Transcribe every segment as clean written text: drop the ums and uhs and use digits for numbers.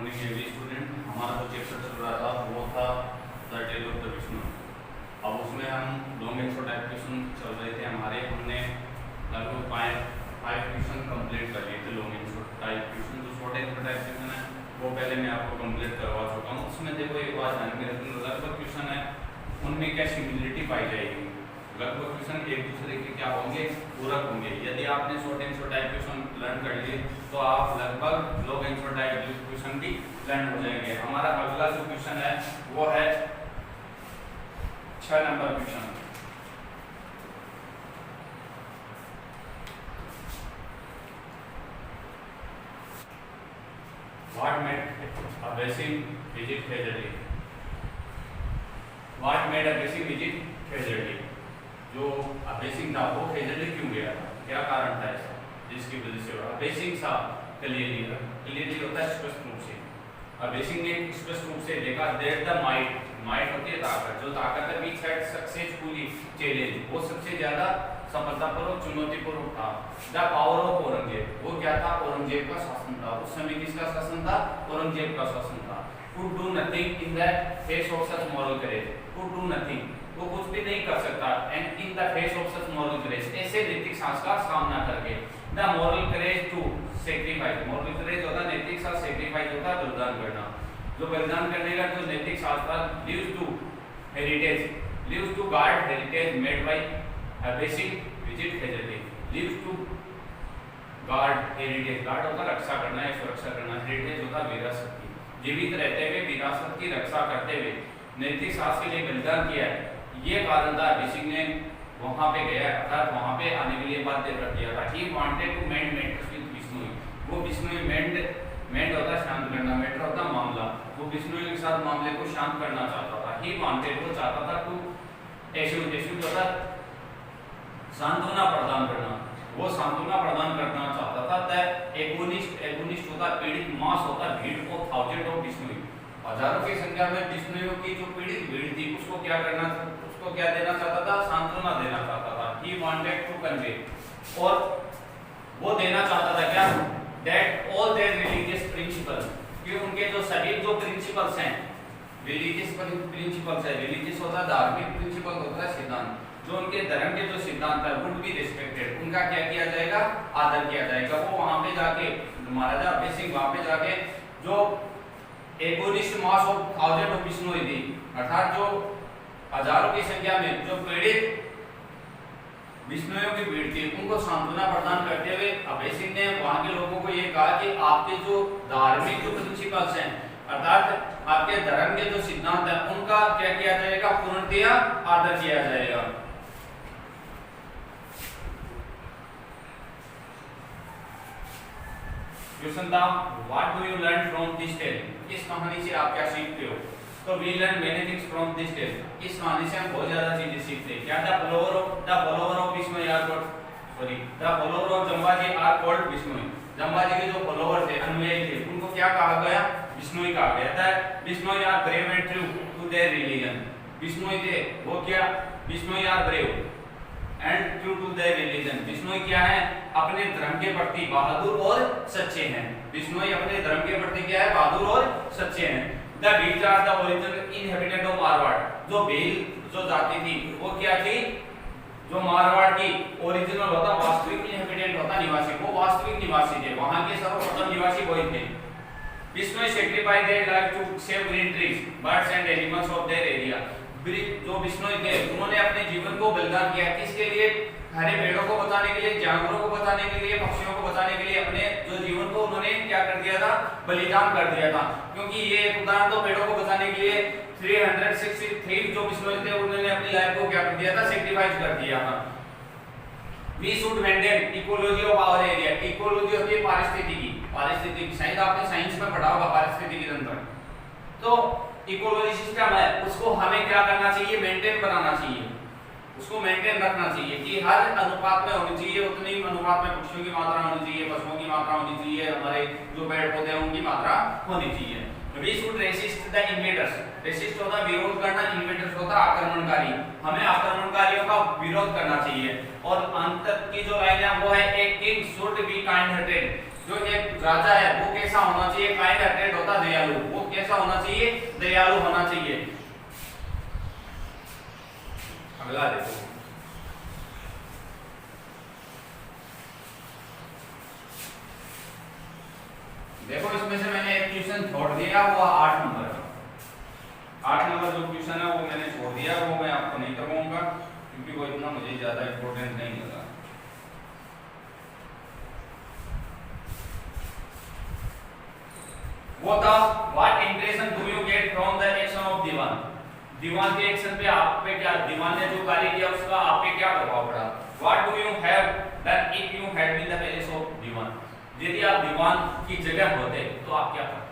Morning every student. हमारा जो chapter चल रहा था वो था the tale of the Vishnu. अब उसमें हम लॉन्ग एक्सोटाइप क्वेश्चन चल रहे थे हमारे, हमने लगभग 5 क्वेश्चन कंप्लीट कर लिए थे। लॉन्ग एक्सोटाइप क्वेश्चन जो शॉर्ट एक्सोटाइप क्वेश्चन है वो पहले मैं आपको कंप्लीट करवा चुका हूँ। उसमें देखो एक बात ध्यान में रखना, लगभग क्वेश्चन है उनमें क्या सिमिलरिटी पाई जाएगी, लगभग क्वेश्चन एक दूसरे के क्या होंगे, पूरक होंगे। यदि आपने शॉर्ट एक्सोटाइप क्वेश्चन लर्न कर लिए तो आप लगभग लॉन्ग एक्सोटाइप क्वेश्चन भी लर्न हो जाएंगे। हमारा अगला जो क्वेश्चन है वो है 6 number question. What made a basic visit tragedy? What made a basic visit tragedy? जो बेसिक था वो ट्रेजेडी क्यों गया था, क्या कारण था ऐसा जिसकी वजह से बेसिक था क्लियरली होता है स्पष्ट रूप से। बेसिक ने स्पष्ट रूप से देखा दैट द माइट होती है ताकत, जो ताकत है बीच साइड सक्सेसफुली चैलेंज, वो सबसे ज्यादा सफलतापूर्वक चुनौतीपूर्वक था। द पावर ऑफ औरंगजेब, वो क्या था, औरंगजेब का शासन था। उस समय किसका शासन था, औरंगजेब का शासन था। Could do nothing in the face of such moral courage, could do nothing, वो कुछ भी नहीं कर सकता and in the face of such moral courage, ऐसे नैतिक साहस का सामना करके। The moral courage to sacrifice, moral courage होता है नैतिक साहस, सैक्रिफाइस होता है बलिदान करना, जो बलिदान करने का जो नैतिक साहस था। Leaves to heritage, leaves to guard heritage made by a basic visit tragedy, leaves to guard heritage, guard होता रक्षा करना या सुरक्षा करना, हेरिटेज होता विरासत की, जीवित रहते हुए विरासत की रक्षा करते हुए नैतिक साहस के लिए बलिदान किया है। ये कारण था बेसिक ने वहां पे गया, अर्थात वहां पे आने के लिए बाध्य कर दिया था। He wanted to mend matters with Vishnu, वो विष्णु मेंड होता शांत करना, मैटर होता मामला, वो विष्णु के साथ मामले को शांत करना चाहता था। ही वांटेड, वो चाहता था टू एश्योर होता सांत्वना प्रदान करना, वो सांत्वना प्रदान करना चाहता था। द एगोनिस्ट होता पीड़ित, मास होता भीड़, को थाउजेंड ऑफ विष्णु, हजारों की संख्या में विष्णुओं की जो पीड़ित भीड़ थी उसको क्या करना, उसको क्या देना चाहता था, सांत्वना देना चाहता था। ही वांटेड टू कन्वे, और वो देना चाहता था क्या, that all their religious principle, कि उनके जो सभी जो प्रिंसिपल्स हैं, रिलीजियस प्रिंसिपल्स है, रिलीजियस होता है धार्मिक, प्रिंसिपल होता है सिद्धांत, जो उनके धर्म के जो सिद्धांत है वुड बी रिस्पेक्टेड, उनका क्या किया जाएगा, आदर किया जाएगा। वो वहां पे जाके महाराजा अभय सिंह वहां पे जाके जो agonist mass of thousand of Vishnu थी, अर्थात जो हजारों की संख्या में जो पीड़ित विष्णुओं की भीड़ थी उनको सांत्वना प्रदान करते हुए अभय सिंह ने वहां के लोगों को ये कहा कि आपके जो धार्मिक जो प्रिंसिपल्स हैं, अर्थात आपके धर्म के जो सिद्धांत हैं, उनका क्या किया जाएगा, पूर्णतया आदर किया जाएगा। क्वेश्चन था what do you learn from this tale, इस कहानी से आप क्या सीखते हो। तो we learn many things from this tale, इस कहानी से हम बहुत ज्यादा चीजें सीखते हैं। क्या, the follower of Vishnu are called, sorry the follower of Jambaji are called Vishnu, Jambaji के जो फॉलोवर थे, अनुयायी थे, उनको क्या कहा गया, विष्णु कहा गया था। Vishnu are brave and true to their religion, Vishnu थे वो क्या, Vishnu are brave and true to their religion, Vishnu क्या है, अपने धर्म के प्रति बहादुर और सच्चे हैं। विष्णु अपने धर्म के प्रति क्या है, बहादुर और सच्चे हैं। The Bhil are the original inhabitant of Marwar, जो भील जो जाति थी वो क्या थी, जो मारवाड़ की ओरिजिनल होता वास्तविक इनहेबिटेंट होता निवासी, वो वास्तविक निवासी थे, वहां के सर्वप्रथम निवासी वही थे। Vishnu sacrifice their life to save green trees, birds and animals of their area, जो विष्णु थे उन्होंने अपने जीवन को बलिदान किया, किसके लिए, हरे पेड़ों को बचाने के लिए, जानवरों को बचाने के लिए, पक्षियों को बचाने के लिए, अपने जो जीवन को उन्होंने क्या कर दिया था, बलिदान कर दिया था। क्योंकि ये एक उदाहरण, तो पेड़ों को बचाने के लिए 363 जो विष्णु थे उन्होंने अपनी लाइफ को क्या कर दिया था, सैक्रिफाइस कर दिया था। We should maintain ecology of our area, ecology होती है पारिस्थितिकी, शायद आपने साइंस में पढ़ा होगा पारिस्थितिकी तंत्र, तो इकोलॉजी सिस्टम है, उसको हमें क्या करना चाहिए, मेंटेन बनाना चाहिए, उसको मेंटेन रखना चाहिए कि हर अनुपात में होनी चाहिए, उतनी अनुपात में पक्षियों की मात्रा होनी चाहिए, पशुओं की मात्रा होनी चाहिए, हमारे जो पेड़ पौधे हैं उनकी मात्रा होनी चाहिए। We should resist the invaders, resist होता विरोध करना, इन्वेडर्स होता आक्रमणकारी, हमें आक्रमणकारियों का विरोध करना चाहिए। और अंत की जो लाइन है वो है, a king should be kind hearted, जो एक राजा है वो कैसा होना चाहिए, काइंड हार्टेड होता दयालु, वो कैसा होना चाहिए, दयालु होना चाहिए। अगला देखो, देखो इसमें से मैंने एक क्वेश्चन छोड़ दिया, वो 8 नंबर का। 8 नंबर जो क्वेश्चन है वो मैंने छोड़ दिया, वो मैं आपको नहीं करवाऊंगा क्योंकि वो इतना मुझे ज्यादा इंपॉर्टेंट नहीं लगा। वो था what impression do you get from the action of Diwan. Diwan के एक्शन पे आप पे क्या, दीवान ने जो कार्य किया उसका आप पे क्या प्रभाव पड़ा। What do you have done if you had been the place of Diwan. यदि आप दीवान की जगह होते तो आप क्या करते।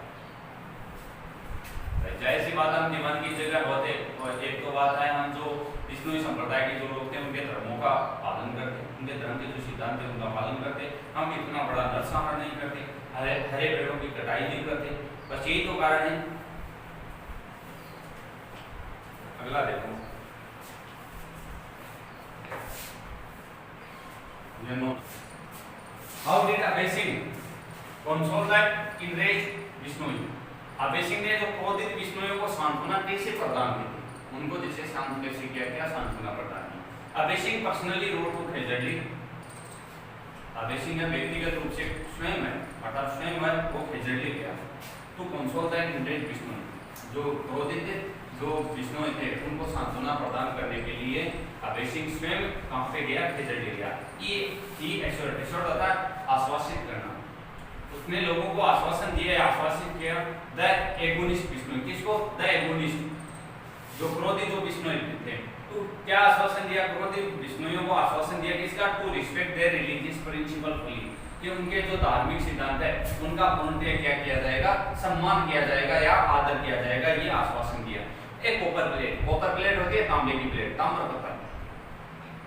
जाहिर सी बात, हम दीवान की जगह होते और एक तो बात है, हम जो विष्णु संप्रदाय के जो लोग थे उनके धर्मों का पालन करते, उनके धर्म के जो सिद्धांत थे उनका पालन करते। हम इतना बड़ा नरसंहार नहीं करते, हरे पेड़ों की कटाई नहीं करते, बस यही तो कारण है। अगला देखो, how did Abhay Singh console the enraged Bishnoi. Abhay Singh ने जो क्रोधित बिश्नोइयों को सांत्वना कैसे प्रदान की, उनको जैसे शांत कैसे किया, क्या सांत्वना प्रदान की। अबेसिंग पर्सनली रोड टू खेजड़ी। अबेसिंग ने व्यक्तिगत रूप से स्वयं है, अर्थात स्वयं है वो खेजड़ी गया तो कंसोल द enraged बिश्नोई, जो क्रोधित जो बिश्नोई थे उनको सांत्वना प्रदान करने के लिए अबेसिंग स्वयं कहां पे गया, खेजड़ी गया। ये ही एश्योर्ड होता है आश्वासित करना, उसने लोगों को आश्वासन दिया, आश्वासित किया। द एगोनिस्ट बिश्नोई, किसको, द एगोनिस्ट जो क्रोधित जो बिश्नोई थे, तो क्या आश्वासन दिया, क्रोधित बिश्नोइयों को आश्वासन दिया किसका, to respect their religious principle fully, कि उनके जो धार्मिक सिद्धांत है उनका पूर्णतः क्या किया जाएगा, सम्मान किया जाएगा या आदर किया जाएगा, ये आश्वासन दिया। एक कॉपर प्लेट होती है तांबे की प्लेट, ताम्रपत्र।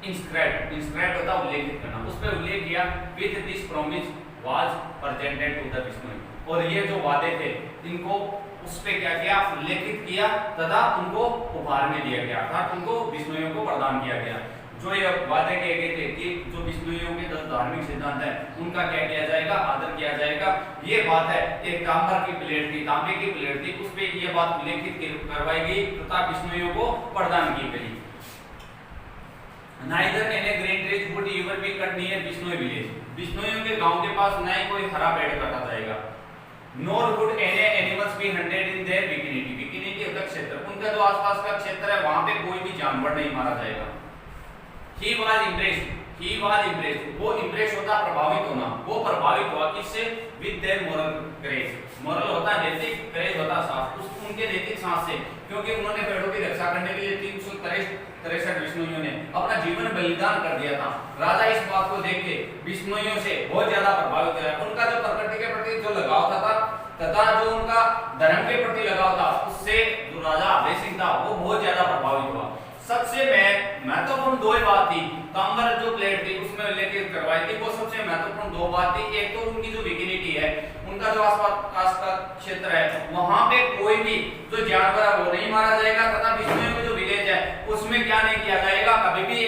इंस्क्राइब्ड होता है उल्लेखित करना, उस पर उल्लेख किया with this promise was presented to the Bishnoi, और ये जो वादे थे इनको उस पे क्या किया, उल्लेखित किया तथा उनको उपहार में दिया गया, अर्थात उनको बिश्नोइयों को प्रदान किया गया। जो ये वादे किए गए थे कि जो बिश्नोइयों के 10 धार्मिक सिद्धांत है उनका क्या किया जाएगा, आदर किया जाएगा। ये बात है, एक तांबर की प्लेट थी, तांबे की प्लेट थी, उस पे ये बात उल्लेखित करवाई गई तथा बिश्नोइयों को प्रदान की गई। Neither any green trees would ever be cut near Bishnoi village, बिश्नोइयों के गांव के पास न ही कोई हरा पेड़ काटा जाएगा। Nor would any animals be hunted in their vicinity, vicinity होता क्षेत्र, उनका जो आसपास का क्षेत्र है वहां पे कोई भी जानवर नहीं मारा जाएगा। He was impressed, वो impress होता प्रभावित होना, वो प्रभावित हुआ किससे, with their moral courage, moral होता है नैतिक, courage होता साहस, उस उनके नैतिक साहस से, क्योंकि उन्होंने पेड़ों की रक्षा करने के लिए 363 बिश्नोइयों ने अपना जीवन बलिदान कर दिया था। राजा इस बात को देख के बिश्नोइयों से बहुत ज्यादा प्रभावित हुआ, उनका जो प्रकृति के प्रति जो लगाव था तथा जो उनका धर्म के प्रति लगाव था, उससे जो राजा अभयसिंह था वो बहुत ज्यादा प्रभावित हुआ। सबसे महत्वपूर्ण दो ही बात थी, तांबर जो प्लेट थी उसमें उल्लेखित करवाई थी, वो सबसे महत्वपूर्ण दो बात थी। एक तो उनकी जो विकिनिटी है, उनका जो आसपास का क्षेत्र है वहां पे कोई भी जो जानवर है वो नहीं मारा जाएगा तथा बिश्नोइयों का जो विलेज है उसमें क्या नहीं किया जाएगा, कभी भी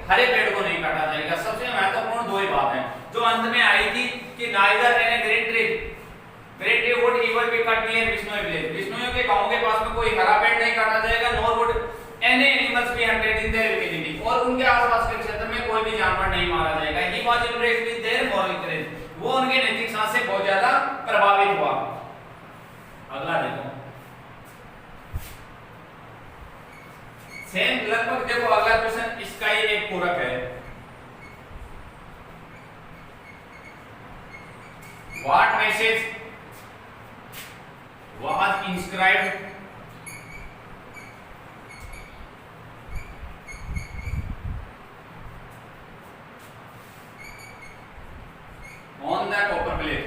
हरे पेड़ को नहीं काटा जाएगा। सबसे महत्वपूर्ण दो ही बात है जो अंत में आई थी कि neither any great tree would ever be cut near Bishnoi village, बिश्नोइयों के गांव के पास में कोई हरा पेड़ नहीं काटा जाएगा। Nor would any animals be hunted in their vicinity, और उनके आसपास के क्षेत्र में कोई भी जानवर नहीं मारा जाएगा। He was impressed with their moral courage, वो उनके नैतिक साहस से बहुत ज्यादा प्रभावित हुआ। अगला देखो, सेम लगभग देखो अगला क्वेश्चन इसका ही एक पूरक है। What message was inscribed on the copper plate,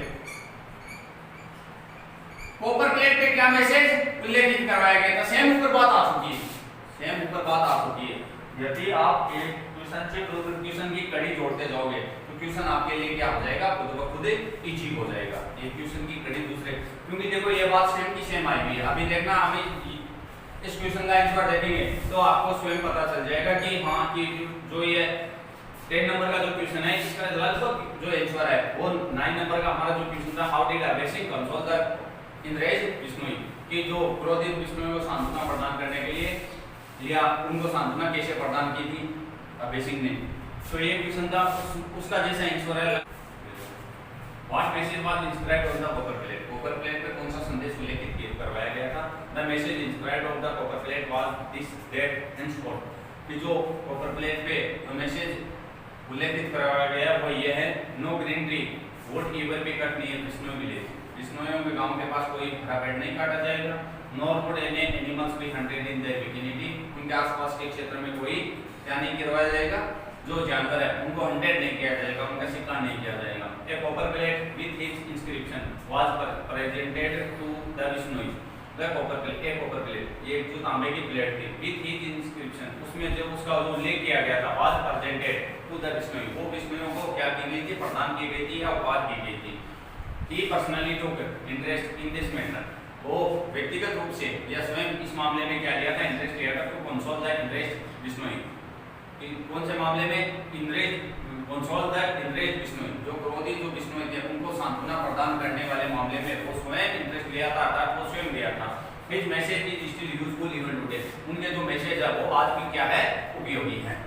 copper plate पे क्या मैसेज उल्लेखित करवाया गया था। सेम ऊपर बात आ चुकी है, यदि आप एक क्वेश्चन से क्वेश्चन की कड़ी जोड़ते जाओगे तो क्वेश्चन आपके लिए क्या हो जाएगा, खुद ब खुद इजी हो जाएगा। एक क्वेश्चन की कड़ी दूसरे, क्योंकि देखो ये बात सेम की सेम आई हुई है। अभी देखना, हमें इस क्वेश्चन का आंसर देखेंगे तो आपको स्वयं पता चल जाएगा कि हाँ कि जो ये 10 नंबर का जो क्वेश्चन है इसका लगभग जो आंसर है वो 9 नंबर का हमारा जो क्वेश्चन था, how did Abhay Singh console the enraged Bishnoi, कि जो क्रोधित बिश्नोई को सांत्वना प्रदान करने के लिए या उनको सांत्वना कैसे प्रदान की थी अबेसिंग ने। तो ये क्वेश्चन था, उसका जैसा आंसर है what message was inscribed on the copper plate, copper plate पे कौन सा संदेश उल्लेखित करवाया गया था। The message inscribed on the copper plate was this that henceforth, कि जो कॉपर प्लेट पे जो मैसेज उल्लेखित करवाया गया वो ये है, no green tree would ever be cut near Bishnoi village, बिश्नोइयों के गांव के पास कोई हरा पेड़ नहीं काटा जाएगा। Nor would any animals be hunted in their vicinity, उनके आसपास के क्षेत्र में कोई क्या नहीं करवाया जाएगा, जो जानवर है उनको हंटेड नहीं किया जाएगा, उनका शिकार नहीं किया जाएगा। A copper plate with his inscription was presented to the Bishnoi, the copper plate, a copper plate, ये जो तांबे की प्लेट थी, विथ हिज इंस्क्रिप्शन, उसमें जो उसका जो उल्लेख किया गया था, was presented to the Bishnoi, वो बिश्नोइयों को क्या की गई थी, प्रदान की गई थी या उपहार की गई थी। He personally took interest in this matter, वो व्यक्तिगत रूप से या स्वयं इस मामले में क्या लिया था, इंटरेस्ट लिया था, to console the interest Bishnoi, कौन से मामले में, enraged console the enraged Bishnoi, जो क्रोधी जो बिश्नोई थे उनको सांत्वना प्रदान करने वाले मामले में वो स्वयं इंटरेस्ट लिया था, अर्थात वो स्वयं लिया था। His message is still useful even today, उनके जो मैसेज है वो आज भी क्या है, उपयोगी है।